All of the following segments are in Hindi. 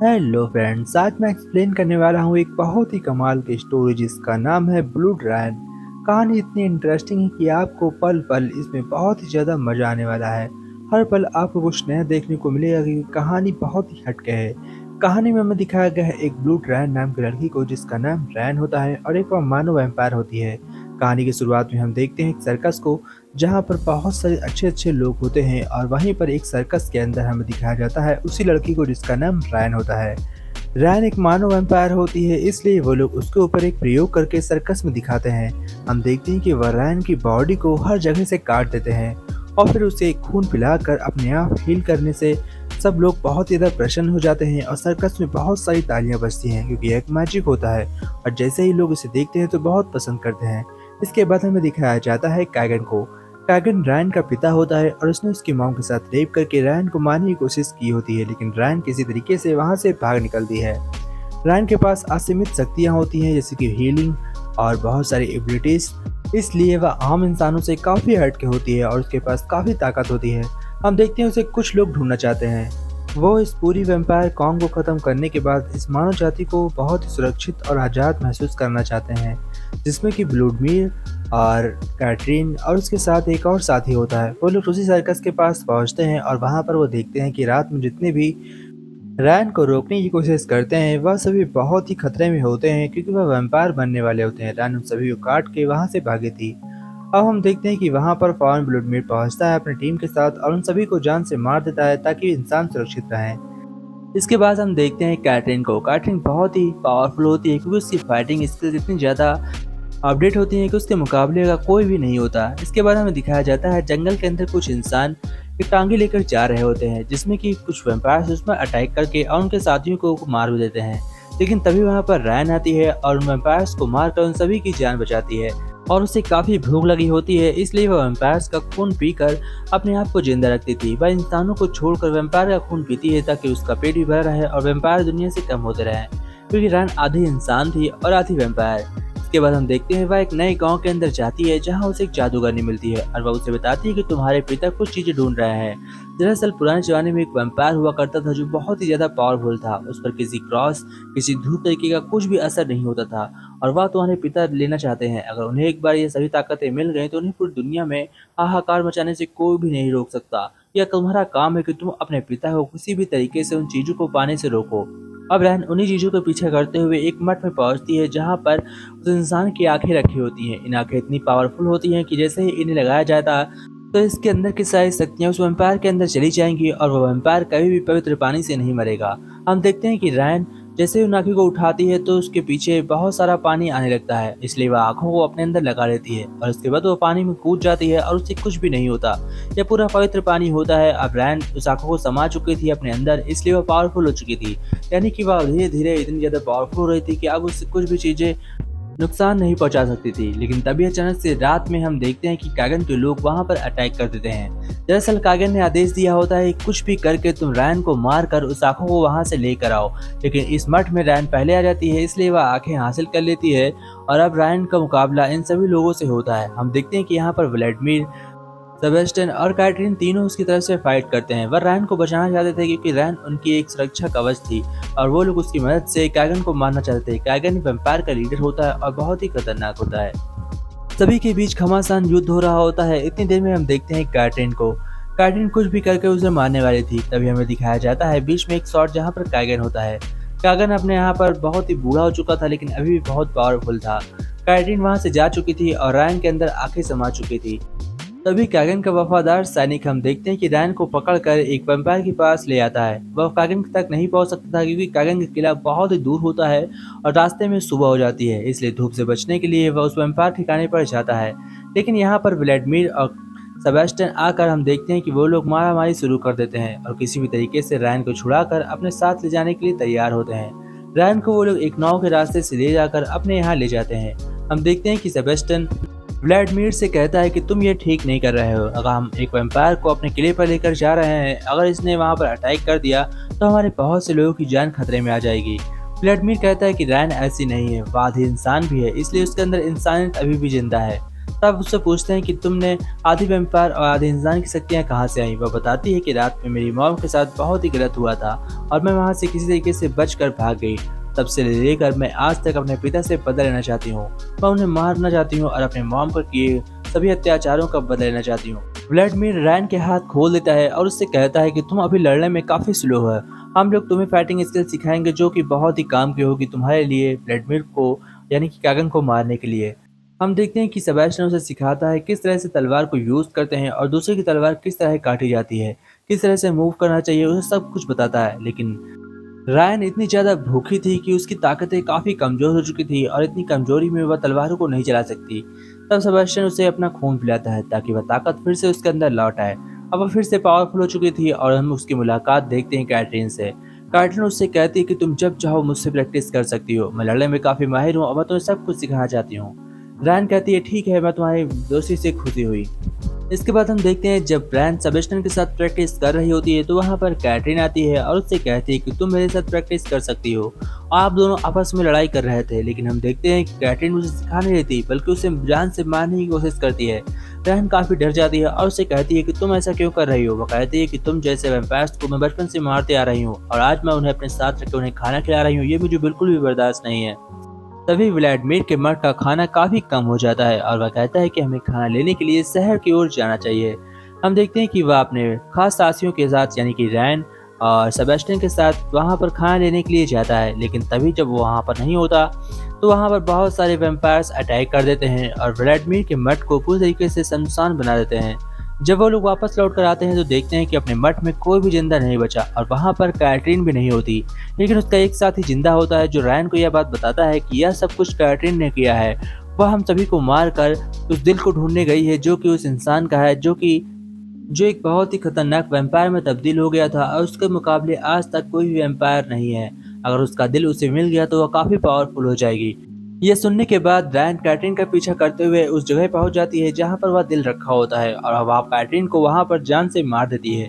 हेलो फ्रेंड्स, आज मैं एक्सप्लेन करने वाला हूँ एक बहुत ही कमाल की स्टोरी जिसका नाम है ब्लूड रैन। कहानी इतनी इंटरेस्टिंग है कि आपको पल पल इसमें बहुत ही ज़्यादा मज़ा आने वाला है। हर पल आपको कुछ नया देखने को मिलेगा कि कहानी बहुत ही हटके है। कहानी में हमें दिखाया गया है एक ब्लूड रैन नाम की लड़की को जिसका नाम रैन होता है और एक वह मानव वैम्पायर होती है। कहानी की शुरुआत में हम देखते हैं एक सर्कस को जहाँ पर बहुत सारे अच्छे-अच्छे लोग होते हैं और वहीं पर एक सर्कस के अंदर हमें दिखाया जाता है उसी लड़की को जिसका नाम रैन होता है। रैन एक मानव वैम्पायर होती है इसलिए वो लोग उसके ऊपर एक प्रयोग करके सर्कस में दिखाते हैं। हम देखते हैं कि वह रैन की बॉडी को हर जगह से काट देते हैं और फिर उसे खून पिलाकर अपने आप हील करने से सब लोग बहुत ही ज़्यादा प्रसन्न हो जाते हैं और सर्कस में बहुत सारी तालियां बजती हैं क्योंकि एक मैजिक होता है और जैसे ही लोग इसे देखते हैं तो बहुत पसंद करते हैं। इसके बाद हमें दिखाया जाता है कैगन को। कैगन रैन का पिता होता है और उसने उसकी मॉम के साथ रेप करके रैन को मारने की कोशिश की होती है, लेकिन रैन किसी तरीके से वहां से भाग निकलती है। रैन के पास असीमित शक्तियां होती हैं जैसे कि हीलिंग और बहुत सारी एबिलिटीज, इसलिए वह आम इंसानों से काफ़ी हटके होती है और उसके पास काफ़ी ताकत होती है। हम देखते हैं उसे कुछ लोग ढूंढना चाहते हैं। वो इस पूरी वैम्पायर कॉन्ग को ख़त्म करने के बाद इस मानव जाति को बहुत ही सुरक्षित और आज़ाद महसूस करना चाहते हैं, जिसमें कि ब्लूडमीर और कैटरीन और उसके साथ एक और साथी होता है। वो लोग उसी सर्कस के पास पहुंचते हैं और वहां पर वो देखते हैं कि रात में जितने भी रैन को रोकने की कोशिश करते हैं वह सभी बहुत ही खतरे में होते हैं क्योंकि वह वैम्पायर बनने वाले होते हैं। रैन उन सभी को काट के वहां से भागी थी। अब हम देखते हैं कि वहां पर फौरन ब्लूडमीर पहुंचता है अपनी टीम के साथ और उन सभी को जान से मार देता है ताकि इंसान सुरक्षित रहें। इसके बाद हम देखते हैं कैटरीन को। कैटरीन बहुत ही पावरफुल होती है क्योंकि उसकी फाइटिंग स्किल्स इतनी ज़्यादा अपडेट होती है कि उसके मुकाबले का कोई भी नहीं होता। इसके बाद हमें दिखाया जाता है जंगल के अंदर कुछ इंसान एक टांगे लेकर जा रहे होते हैं जिसमें कि कुछ वैम्पायर्स उसमें अटैक करके और उनके साथियों को मार भी देते हैं, लेकिन तभी वहां पर रैन आती है और उन वैम्पायर्स को मारकर उन सभी की जान बचाती है और उसे काफ़ी भूख लगी होती है इसलिए वह वैम्पायर्स का खून पीकर अपने आप को जिंदा रखती थी। वह इंसानों को छोड़कर वैम्पायर का खून पीती है ताकि उसका पेट भी भरा रहे और वैम्पायर दुनिया से कम होते रहे, क्योंकि रैन आधी इंसान थी और आधी वैम्पायर। इसके बाद हम देखते हैं वह एक नए गांव के अंदर जाती है जहां उसे एक जादूगरनी मिलती है और वह उसे बताती है कि तुम्हारे पिता कुछ चीजें ढूंढ रहे हैं। दरअसल पुराने जमाने में एक वैम्पायर हुआ करता था जो बहुत ही ज्यादा पावरफुल था। उस पर किसी क्रॉस, किसी धूप तरीके का कुछ भी असर नहीं होता था और वह तुम्हारे पिता लेना चाहते हैं। अगर उन्हें एक बार ये सभी ताकतें मिल गई तो उन्हें पूरी दुनिया में हाहाकार मचाने से कोई भी नहीं रोक सकता। यह तुम्हारा काम है कि तुम अपने पिता को किसी भी तरीके से उन चीजों को पाने से रोको। अब रैन उन्हीं चीजों के पीछे करते हुए एक मठ में पहुंचती है जहां पर उस इंसान की आंखें रखी होती हैं। इन आंखें इतनी पावरफुल होती हैं कि जैसे ही इन्हें लगाया जाता तो इसके अंदर की सारी शक्तियां उस वैम्पायर के अंदर चली जाएंगी और वह वैम्पायर कभी भी पवित्र पानी से नहीं मरेगा। हम देखते हैं कि रैन जैसे ही उन आंखों को उठाती है तो उसके पीछे बहुत सारा पानी आने लगता है, इसलिए वह आंखों को अपने अंदर लगा लेती है और उसके बाद वो पानी में कूद जाती है और उससे कुछ भी नहीं होता। यह पूरा पवित्र पानी होता है। अब रैन उस आंखों को समा चुकी थी अपने अंदर, इसलिए वह पावरफुल हो चुकी थी। यानी कि वह धीरे धीरे इतनी ज्यादा पावरफुल हो रही थी कि अब उससे कुछ भी चीजें नुकसान नहीं पहुंचा सकती थी। लेकिन तभी अचानक से रात में हम देखते हैं कि कागन के लोग वहां पर अटैक कर देते हैं। दरअसल कागन ने आदेश दिया होता है कुछ भी करके तुम रैन को मार कर उस आंखों को वहां से लेकर आओ, लेकिन इस मठ में रैन पहले आ जाती है इसलिए वह आंखें हासिल कर लेती है और अब रैन का मुकाबला इन सभी लोगों से होता है। हम देखते हैं कि यहाँ पर व्लादिमीर, सेबेस्टियन और कैटरीन तीनों उसकी तरफ से फाइट करते हैं। वह रैन को बचाना चाहते थे क्योंकि रैन उनकी एक सुरक्षा कवच थी और वो लोग उसकी मदद से कैगन को मारना चाहते थे। कैगन वैम्पायर का लीडर होता है और बहुत ही खतरनाक होता है। सभी के बीच घमासान युद्ध हो रहा होता है। इतनी देर में हम देखते हैं कैटरीन को। कैटरीन कुछ भी करके उसे मारने वाली थी। तभी हमें दिखाया जाता है बीच में एक शॉट जहाँ पर कैगन होता है। कैगन अपने यहाँ पर बहुत ही बूढ़ा हो चुका था लेकिन अभी भी बहुत पावरफुल था। कैटरीन वहां से जा चुकी थी और रैन के अंदर आंखें समा चुकी थी। तभी कैगन का वफादार सैनिक हम देखते हैं कि रैन को पकड़कर एक वैम्पायर के पास ले आता है। वह कैगन तक नहीं पहुंच सकता था क्योंकि कैगन का किला बहुत ही दूर होता है और रास्ते में सुबह हो जाती है, इसलिए धूप से बचने के लिए वह उस वैम्पायर ठिकाने पर जाता है। लेकिन यहाँ पर व्लादिमीर और सेबेस्टियन आकर हम देखते हैं कि वो लोग मारामारी शुरू कर देते हैं और किसी भी तरीके से रैन को छुड़ाकर अपने साथ ले जाने के लिए तैयार होते हैं। रैन को वो लोग एक नाव के रास्ते से ले जाकर अपने यहाँ ले जाते हैं। हम देखते हैं कि सेबेस्टियन व्लादिमीर से कहता है कि तुम ये ठीक नहीं कर रहे हो। अगर हम एक वैम्पायर को अपने किले पर लेकर जा रहे हैं, अगर इसने वहां पर अटैक कर दिया तो हमारे बहुत से लोगों की जान खतरे में आ जाएगी। व्लादिमीर कहता है कि रैन ऐसी नहीं है, वह आधी इंसान भी है, इसलिए उसके अंदर इंसानियत अभी भी जिंदा है। तब उससे पूछते हैं कि तुमने आधी वैम्पायर और आधे इंसान की शक्तियाँ कहाँ से आई। वह बताती है कि रात में मेरी मॉम के साथ बहुत ही गलत हुआ था और मैं वहाँ से किसी तरीके से बचकर भाग गई। तब से लेकर मैं आज तक अपने पिता से बदला लेना चाहती हूँ। मैं उन्हें मारना चाहती हूँ और अपने मॉम पर किए सभी अत्याचारों का बदला लेना चाहती हूँ। व्लादिमीर रैन के हाथ खोल देता है और उससे कहता है कि तुम अभी लड़ने में काफी स्लो है। हम लोग तुम्हें फाइटिंग स्किल सिखाएंगे जो कि बहुत ही काम की होगी तुम्हारे लिए व्लादिमीर को, यानी कि कैगन को मारने के लिए। हम देखते हैं कि सेबेस्टियन उसे सिखाता है किस तरह से तलवार को यूज करते हैं और दूसरे की तलवार किस तरह काटी जाती है, किस तरह से मूव करना चाहिए, उसे सब कुछ बताता है। लेकिन रायन इतनी ज्यादा भूखी थी कि उसकी ताकतें काफी कमजोर हो चुकी थी और इतनी कमजोरी में वह तलवारों को नहीं चला सकती। तब सेबेस्टियन उसे अपना खून पिलाता है ताकि वह ताकत फिर से उसके अंदर लौट आए। अब वह फिर से पावरफुल हो चुकी थी और हम उसकी मुलाकात देखते हैं कैटरीन से। कैटरीन उससे कहती है कि तुम जब चाहो मुझसे प्रैक्टिस कर सकती हो, मैं लड़ने में काफी माहिर हूँ और मैं तुम्हें सब कुछ सिखाना चाहती हूँ। रायन कहती है ठीक है, मैं तुम्हारी दोस्ती से खुशी हुई। इसके बाद हम देखते हैं जब ब्रायन सेबेस्टियन के साथ प्रैक्टिस कर रही होती है तो वहाँ पर कैटरीन आती है और उससे कहती है कि तुम मेरे साथ प्रैक्टिस कर सकती हो। आप दोनों आपस में लड़ाई कर रहे थे लेकिन हम देखते हैं कि कैटरीन उसे सिखा नहीं देती बल्कि उसे जान से मारने की कोशिश करती है। ब्रायन काफी डर जाती है और उससे कहती है कि तुम ऐसा क्यों कर रही हो। वो कहती है कि तुम जैसे वैम्पायर्स को मैं बचपन से मारते आ रही हूँ और आज मैं उन्हें अपने साथ रख के उन्हें खाना खिला रही हूँ, ये मुझे बिल्कुल भी बर्दाश्त नहीं है। तभी व्लादिमीर के मठ का खाना काफी कम हो जाता है और वह कहता है कि हमें खाना लेने के लिए शहर की ओर जाना चाहिए। हम देखते हैं कि वह अपने खास साथियों के साथ यानी कि रैन और सेबेस्टियन के साथ वहां पर खाना लेने के लिए जाता है। लेकिन तभी जब वो वहां पर नहीं होता तो वहां पर बहुत सारे वैम्पायर्स अटैक कर देते हैं और व्लादिमीर के मठ को पूरी तरीके से सुनसान बना देते हैं। जब वो लोग वापस लौट कर आते हैं तो देखते हैं कि अपने मठ में कोई भी जिंदा नहीं बचा और वहां पर कैटरीन भी नहीं होती। लेकिन उसका एक साथी जिंदा होता है जो रैन को यह बात बताता है कि यह सब कुछ कैटरीन ने किया है। वह हम सभी को मार कर उस दिल को ढूंढने गई है जो कि उस इंसान का है जो एक बहुत ही खतरनाक वैम्पायर में तब्दील हो गया था और उसके मुकाबले आज तक कोई भी वैम्पायर नहीं है। अगर उसका दिल उसे मिल गया तो वह काफी पावरफुल हो जाएगी। यह सुनने के बाद रैन कैटरीन का पीछा करते हुए उस जगह पहुंच जाती है जहां पर वह दिल रखा होता है और वह कैटरीन को वहां पर जान से मार देती है।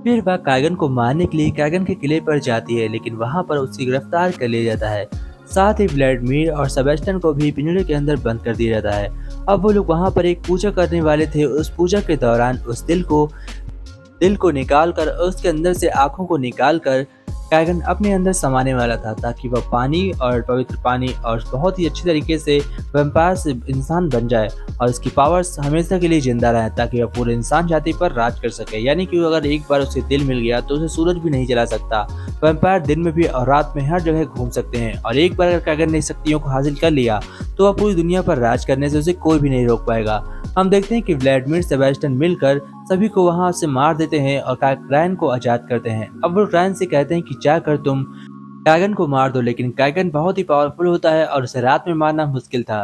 फिर वह कैगन को मारने के लिए कैगन के किले पर जाती है लेकिन वहां पर उसे गिरफ्तार कर लिया जाता है। साथ ही व्लादिमीर और सेबेस्टियन को भी पिंजरे के अंदर बंद कर दिया जाता है। अब वो लोग वहां पर एक पूजा करने वाले थे। उस पूजा के दौरान उस दिल को निकाल कर उसके अंदर से आंखों को निकाल कर कैगन अपने अंदर समाने वाला था ताकि वह पानी और पवित्र पानी और बहुत ही अच्छी तरीके से वैम्पायर से इंसान बन जाए और उसकी पावर्स हमेशा के लिए जिंदा रहे ताकि वह पूरे इंसान जाति पर राज कर सके। यानी कि अगर एक बार उसे दिल मिल गया तो उसे सूरज भी नहीं जला सकता। वैम्पायर दिन में भी और रात में हर जगह घूम सकते हैं और एक बार अगर कैगन ने शक्तियों को हासिल कर लिया तो वह पूरी दुनिया पर राज करने से उसे कोई भी नहीं रोक पाएगा। हम देखते हैं कि व्लादिमीर सेबेस्टियन मिलकर सभी को वहां से मार देते हैं और रैन को आजाद करते हैं। अब वो रैन से कहते हैं कि जाकर तुम कैगन को मार दो, लेकिन कैगन बहुत ही पावरफुल होता है और उसे रात में मारना मुश्किल था।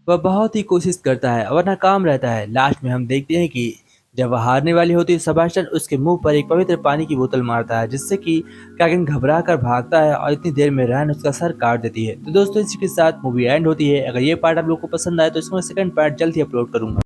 वह बहुत ही कोशिश करता है और नाकाम रहता है। लास्ट में हम देखते हैं कि जब वह हारने वाली होती है सेबेस्टियन उसके मुंह पर एक पवित्र पानी की बोतल मारता है जिससे कि कैगन घबरा कर भागता है और इतनी देर में रैन उसका सर काट देती है। तो दोस्तों इसी के साथ मूवी एंड होती है। अगर ये पार्ट आप लोग को पसंद आए तो इसमें सेकंड पार्ट जल्द ही अपलोड करूंगा।